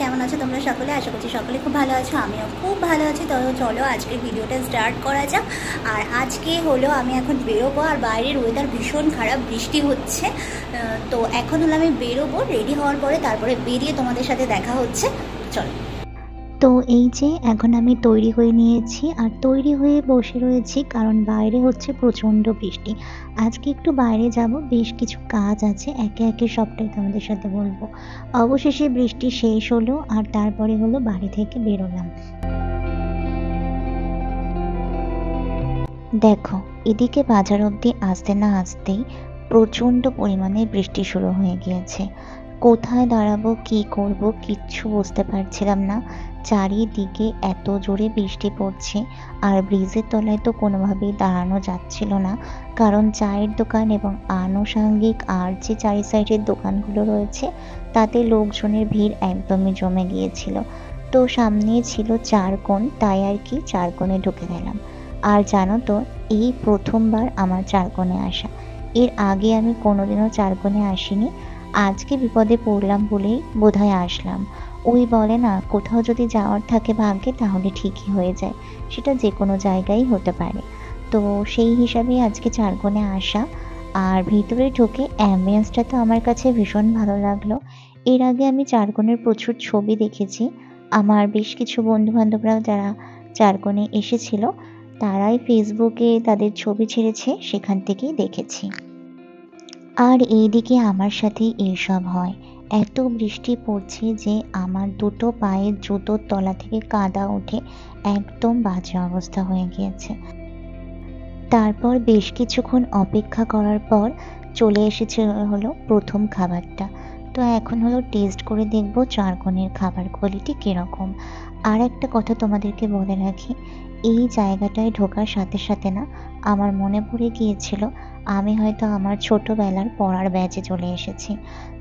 কেমন আছো তোমরা সকলে? আশা করছি সকলে খুব ভালো আছো, আমিও খুব ভালো আছি। তো চলো আজকের ভিডিওটা স্টার্ট করা যাক। আর আজকে হলো আমি এখন বেরোবো, আর বাইরের ওয়েদার ভীষণ খারাপ, বৃষ্টি হচ্ছে। তো এখন হলো আমি বেরোবো, রেডি হওয়ার পরে তারপরে বেরিয়ে তোমাদের সাথে দেখা হচ্ছে। চলো। তো এই যে এখন আমি তৈরি হয়ে নিয়েছি আর তৈরি হয়ে বসে রয়েছি, কারণ বাইরে হচ্ছে প্রচণ্ড বৃষ্টি। আজকে একটু বাইরে যাব, বেশ কিছু কাজ আছে, একে একে সবটাই তোমাদের সাথে বলবো। অবশেষে বৃষ্টি শেষ হলো আর তারপরে হলো বাড়ি থেকে বেরোলাম। দেখো, এদিকে বাজার অবধি আসতে না আসতেই প্রচণ্ড পরিমাণে বৃষ্টি শুরু হয়ে গিয়েছে। কোথায় দাঁড়াবো, কি করব কিচ্ছু বুঝতে পারছিলাম না। চারিদিকে এত জোরে বৃষ্টি পড়ছে আর ব্রিজের তলায় তো কোনোভাবেই দাঁড়ানো যাচ্ছিল না, কারণ চায়ের দোকান এবং আনুষঙ্গিক আর যে চারি সাইডের দোকানগুলো রয়েছে তাতে লোকজনের ভিড় একদমই জমে গিয়েছিল। তো সামনে ছিল চারকোণ, তাই আর কি চারকোণে ঢুকে গেলাম। আর জানো তো, এই প্রথমবার আমার চারকোণে আসা। এর আগে আমি কোনোদিনও চারকোণে আসিনি। আজকে বিপদে পড়লাম বলেই বোধহয় আসলাম। ওই বলে না, কোথাও যদি যাওয়ার থাকে ভাগ্যে তাহলে ঠিকই হয়ে যায়, সেটা যে কোনো জায়গায় হতে পারে। তো সেই হিসাবেই আজকে চারকোণে আসা। আর ভিতরে ঢুকে অ্যাম্বিয়েন্সটা তো আমার কাছে ভীষণ ভালো লাগলো। এর আগে আমি চারকোণের প্রচুর ছবি দেখেছি, আমার বেশ কিছু বন্ধুবান্ধবরাও যারা চারকোণে এসেছিল তারাই ফেসবুকে তাদের ছবি ছেড়েছে, সেখান থেকেই দেখেছি। আর এইদিকে আমার সাথেই এইসব হয়। এত বৃষ্টি পড়ছে যে আমার দুটো পায়ের জুতোর তলা থেকে কাদা উঠে একদম বাজে অবস্থা হয়ে গিয়েছে। তারপর বেশ কিছুক্ষণ অপেক্ষা করার পর চলে এসেছে হলো প্রথম খাবারটা। তো এখন হলো টেস্ট করে দেখব চারকোণের খাবার কোয়ালিটি কীরকম। আর একটা কথা তোমাদেরকে বলে রাখি, এই জায়গাটায় ঢোকার সাথে সাথে না আমার মনে পড়ে গিয়েছিল আমি হয়তো আমার ছোটোবেলার পড়ার ব্যাচে চলে এসেছি।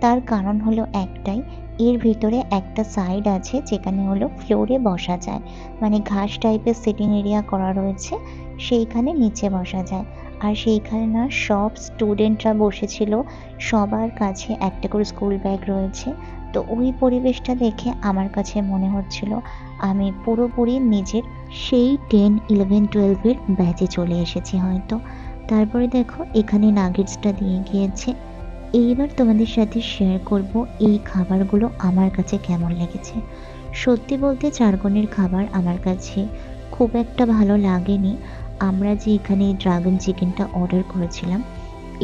তার কারণ হলো একটাই, এর ভিতরে একটা সাইড আছে যেখানে হলো ফ্লোরে বসা যায়, মানে ঘাস টাইপের সিটিং এরিয়া করা রয়েছে, সেইখানে নিচে বসা যায়। আর সেইখানে না সব স্টুডেন্টরা বসেছিল, সবার কাছে একটা করে স্কুল ব্যাগ রয়েছে। তো ওই পরিবেশটা দেখে আমার কাছে মনে হচ্ছিল আমি পুরোপুরি নিজের সেই 10, 11, 12-এর ব্যাচে চলে এসেছি হয়তো। তারপরে দেখো এখানে নাগেটসটা দিয়ে গিয়েছে। এইবার তোমাদের সাথে শেয়ার করব এই খাবারগুলো আমার কাছে কেমন লেগেছে। সত্যি বলতে চারকোণের খাবার আমার কাছে খুব একটা ভালো লাগেনি। আমরা যে এখানে ড্রাগন চিকেনটা অর্ডার করেছিলাম,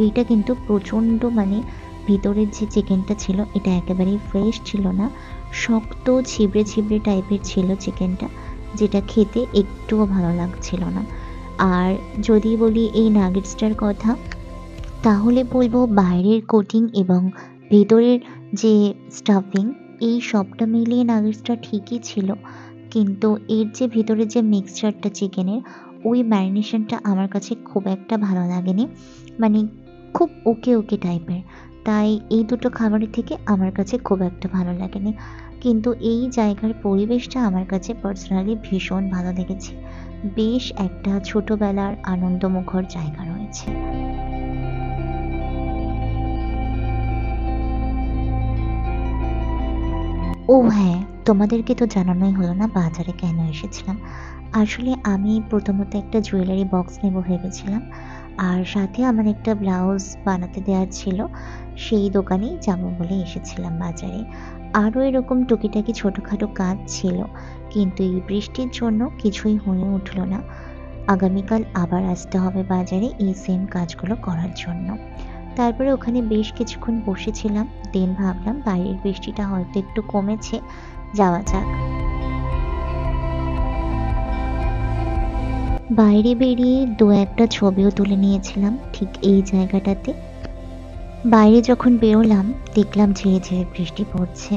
এইটা কিন্তু প্রচণ্ড, মানে ভিতরের যে চিকেনটা ছিল এটা একেবারেই ফ্রেশ ছিল না, শক্ত ছিবড়ে ছিবড়ে টাইপের ছিল চিকেনটা, যেটা খেতে একটুও ভালো লাগছিল না। আর যদি বলি এই নাগেটসটার কথা, তাহলে বলবো বাইরের কোটিং এবং ভেতরের যে স্টাফিং, এই সবটা মিলিয়ে নাগেটসটা ঠিকই ছিল, কিন্তু এর যে ভেতরের যে মিক্সচারটা চিকেনের, ওই ম্যারিনেশনটা আমার কাছে খুব একটা ভালো লাগেনি, মানে খুব ওকে ওকে টাইপের। তাই এই দুটো খাবারের থেকে আমার কাছে খুব একটা ভালো লাগেনি। কিন্তু এই জায়গার পরিবেশটা আমার কাছে পার্সোনালি ভীষণ ভালো লেগেছে। বেশ একটা ছোটোবেলার আনন্দমুখর জায়গা রয়েছে। ও হ্যাঁ, তোমাদেরকে তো জানানোই হলো না বাজারে কেন এসেছিলাম। আসলে আমি প্রথমত একটা জুয়েলারি বক্স নেব ভেবেছিলাম, আর সাথে আমার একটা ব্লাউজ বানাতে দেওয়ার ছিল, সেই দোকানেই যাবো বলে এসেছিলাম বাজারে। আরও এরকম টুকিটাকি ছোটোখাটো কাজ ছিল, কিন্তু এই বৃষ্টির জন্য কিছুই হয়ে উঠল না। আগামীকাল আবার আসতে হবে বাজারে এই সেম কাজগুলো করার জন্য। তারপরে ওখানে বেশ কিছুক্ষণ বসেছিলাম, দেন ভাবলাম বাইরের বৃষ্টিটা হয়তো একটু কমেছে, যাওয়া যাক। বাইরে বেরিয়ে দু একটা ছবিও তুলে নিয়েছিলাম ঠিক এই জায়গাটাতে। বাইরে যখন বেরোলাম দেখলাম ঝিরে ঝিরে বৃষ্টি পড়ছে,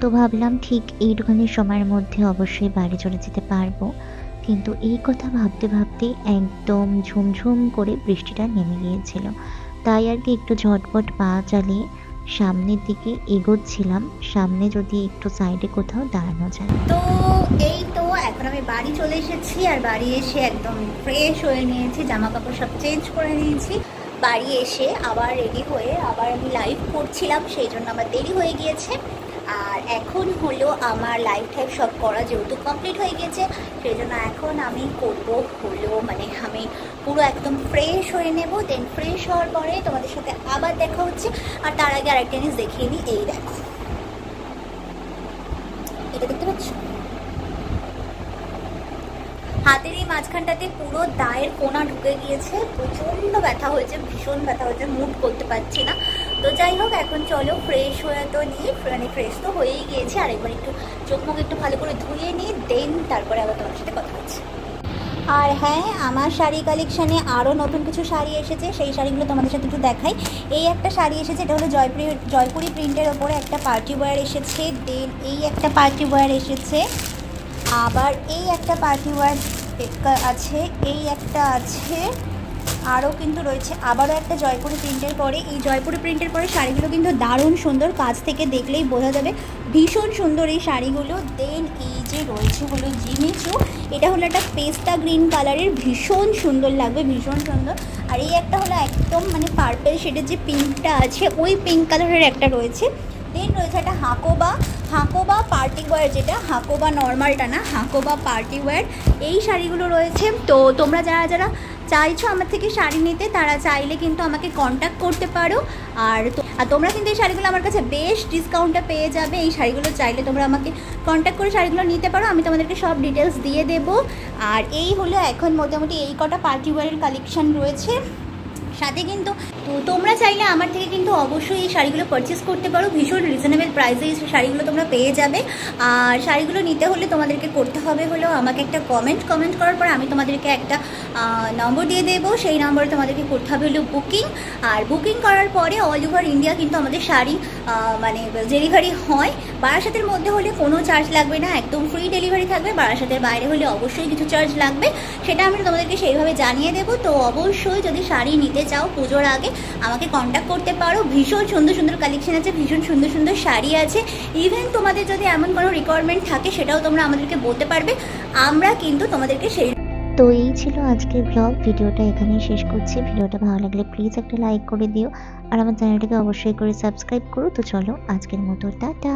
তো ভাবলাম ঠিক এইটুখানি সময়ের মধ্যে অবশ্যই বাড়ি চলে যেতে পারবো। কিন্তু এই কথা ভাবতে ভাবতে একদম ঝুমঝুম করে বৃষ্টিটা নেমে গিয়েছিল, তাই আর কি একটু ঝটপট পা চালিয়ে সামনের দিকে এগোচ্ছিলাম, সামনে যদি একটু সাইডে কোথাও দাঁড়ানো যায়। তো এই তো এখন আমি বাড়ি চলে এসেছি, আর বাড়ি এসে একদম ফ্রেশ হয়ে নিয়েছি, জামা কাপড় সব চেঞ্জ করে নিয়েছি। বাড়ি এসে আবার রেডি হয়ে আবার আমি লাইভ করছিলাম, সেই জন্য আমার দেরি হয়ে গিয়েছে। আর এখন হলো আমার লাইভ টাইভ সব করা যেহেতু কমপ্লিট হয়ে গেছে, সেই জন্য এখন আমি করবো হলো মানে আমি পুরো একদম ফ্রেশ হয়ে নেব। দেন ফ্রেশ হওয়ার পরে তোমাদের সাথে আবার দেখা হচ্ছে। আর তার আগে আরেকটা জিনিস দেখিয়ে দিই, এই দেখো, এটা দেখতে পাচ্ছ, হাতের এই মাঝখানটাতে পুরো দায়ের কোনা ঢুকে গিয়েছে, প্রচণ্ড ব্যথা হয়েছে, ভীষণ ব্যথা হয়েছে, মুভ করতে পারছি না। তো যাই হোক, এখন চলো ফ্রেশ হয়ে তো নিই, মানে ফ্রেশ তো হয়েই গিয়েছে, আর একবার একটু চোখ মুখ একটু ভালো করে ধুয়ে নিই, দেন তারপরে আবার তোমার সাথে কথা হচ্ছে। আর হ্যাঁ, আমার শাড়ি কালেকশানে আরও নতুন কিছু শাড়ি এসেছে, সেই শাড়িগুলো তোমাদের সাথে একটু দেখাই। এই একটা শাড়ি এসেছে, এটা হলো জয়পুরি প্রিন্টের ওপরে একটা পার্টি ওয়্যার এসেছে। দেন এই একটা পার্টি ওয়্যার এসেছে, আবার এই একটা পার্টি ওয়্যার আছে, এই একটা আছে, আরও কিন্তু রয়েছে আবারও একটা জয়পুরি প্রিন্টের পরে। এই জয়পুরি প্রিন্টের পরে শাড়িগুলো কিন্তু দারুণ সুন্দর, কাছ থেকে দেখলেই বোঝা যাবে, ভীষণ সুন্দর এই শাড়িগুলো। দেন এই যে রয়েছে হলো জিমিচু, এটা হলো একটা পেস্তা গ্রিন কালারের, ভীষণ সুন্দর লাগবে, ভীষণ সুন্দর। আর এই একটা হলো একদম মানে পার্পেল শেডের যে পিঙ্কটা আছে, ওই পিঙ্ক কালারের একটা রয়েছে। দেন রয়েছে একটা হাঁকোবা পার্টি ওয়্যার, যেটা হাঁকোবা নর্মালটা না, হাঁকোবা পার্টি ওয়্যার, এই শাড়িগুলো রয়েছে। তো তোমরা যারা চাইছো আমার থেকে শাড়ি নিতে, তারা চাইলে কিন্তু আমাকে কন্ট্যাক্ট করতে পারো। আর তোমরা কিন্তু এই শাড়িগুলো আমার কাছে বেশ ডিসকাউন্টে পেয়ে যাবে। এই শাড়িগুলো চাইলে তোমরা আমাকে কন্ট্যাক্ট করে শাড়িগুলো নিতে পারো, আমি তোমাদেরকে সব ডিটেলস দিয়ে দেবো। আর এই হলো এখন মোটামুটি এই কটা পার্টি ওয়্যারের কালেকশান রয়েছে সাথে। কিন্তু তো তোমরা চাইলে আমার থেকে কিন্তু অবশ্যই এই শাড়িগুলো পারচেস করতে পারো, ভীষণ রিজনেবল প্রাইসে এই শাড়িগুলো তোমরা পেয়ে যাবে। আর শাড়িগুলো নিতে হলে তোমাদেরকে করতে হবে হলো আমাকে একটা কমেন্ট করার পর আমি তোমাদেরকে একটা নম্বর দিয়ে দেবো, সেই নম্বরে তোমাদেরকে করতে হবে হলো বুকিং। আর বুকিং করার পরে অল ওভার ইন্ডিয়া কিন্তু আমাদের শাড়ি মানে ডেলিভারি হয়। বারাসাতের মধ্যে হলে কোনো চার্জ লাগবে না, একদম ফ্রি ডেলিভারি থাকবে। বারাসাতের বাইরে হলে অবশ্যই কিছু চার্জ লাগবে, সেটা আমি তোমাদেরকে সেইভাবে জানিয়ে দেবো। তো অবশ্যই যদি শাড়ি নিতে চাও পুজোর আগে আমাকে কন্ট্যাক্ট করতে পারো, ভীষণ সুন্দর সুন্দর কালেকশন আছে, ভীষণ সুন্দর সুন্দর শাড়ি আছে। ইভেন তোমাদের যদি এমন কোনো রিকোয়ারমেন্ট থাকে সেটাও তোমরা আমাদেরকে বলতে পারবে, আমরা কিন্তু তোমাদেরকে সেই। তো এই ছিল আজকের ব্লগ, ভিডিওটা এখানেই শেষ করছি। ভিডিওটা ভালো লাগলে প্লিজ একটা লাইক করে দিও, আর আমার চ্যানেলটাকে অবশ্যই করে সাবস্ক্রাইব করো। তো চলো আজকের মতো টাটা।